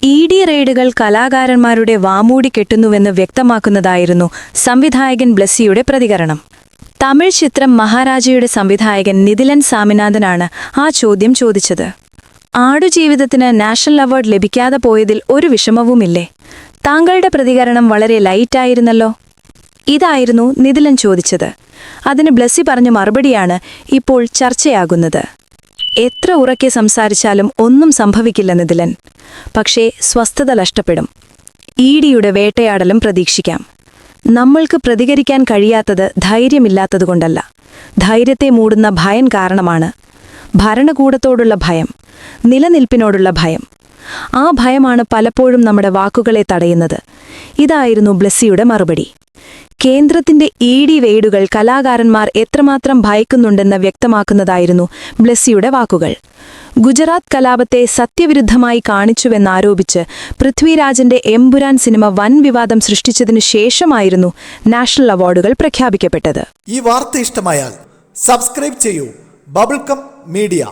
ED. റെയ്ഡുകൾ കലാകാരന്മാരുടെ വാമൂടി കെട്ടുന്നുവെന്ന് വ്യക്തമാക്കുന്നതായിരുന്നു സംവിധായകൻ ബ്ലെസ്സിയുടെ പ്രതികരണം. തമിഴ് ചിത്രം മഹാരാജയുടെ സംവിധായകൻ നിതിലൻ സാമിനാഥനാണ് ആ ചോദ്യം ചോദിച്ചത്. ആടുജീവിതത്തിന് നാഷണൽ അവാർഡ് ലഭിക്കാതെ പോയതിൽ ഒരു വിഷമവുമില്ലേ? താങ്കളുടെ പ്രതികരണം വളരെ ലൈറ്റായിരുന്നല്ലോ. ഇതായിരുന്നു നിതിലൻ ചോദിച്ചത്. അതിന് ബ്ലെസ്സി പറഞ്ഞ മറുപടിയാണ് ഇപ്പോൾ ചർച്ചയാകുന്നത്. എത്ര ഉറക്കെ സംസാരിച്ചാലും ഒന്നും സംഭവിക്കില്ല നിതിലൻ. പക്ഷേ സ്വസ്ഥത നഷ്ടപ്പെടും. ഇ.ഡിയുടെ വേട്ടയാടലും പ്രതീക്ഷിക്കാം. നമ്മൾക്ക് പ്രതികരിക്കാൻ കഴിയാത്തത് ധൈര്യമില്ലാത്തതുകൊണ്ടല്ല, ധൈര്യത്തെ മൂടുന്ന ഭയം കാരണമാണ്. ഭരണകൂടത്തോടുള്ള ഭയം, നിലനിൽപ്പിനോടുള്ള ഭയം. ആ ഭയമാണ് പലപ്പോഴും നമ്മുടെ വാക്കുകളെ തടയുന്നത്. ഇതായിരുന്നു ബ്ലെസ്സിയുടെ മറുപടി. കേന്ദ്രത്തിന്റെ ഇ.ഡി. റെയ്ഡുകൾ കലാകാരന്മാർ എത്രമാത്രം ഭയക്കുന്നുണ്ടെന്ന് വ്യക്തമാക്കുന്നതായിരുന്നു ബ്ലെസ്സിയുടെ വാക്കുകൾ. ഗുജറാത്ത് കലാപത്തെ സത്യവിരുദ്ധമായി കാണിച്ചുവെന്നാരോപിച്ച് പൃഥ്വിരാജിന്റെ എമ്പുരാൻ സിനിമ വൻ വിവാദം സൃഷ്ടിച്ചതിനു ശേഷമായിരുന്നു നാഷണൽ അവാർഡുകൾ പ്രഖ്യാപിക്കപ്പെട്ടത്. ഈ വാർത്ത ഇഷ്ടമായാൽ സബ്സ്ക്രൈബ് ചെയ്യൂ ബബിൾകം മീഡിയ.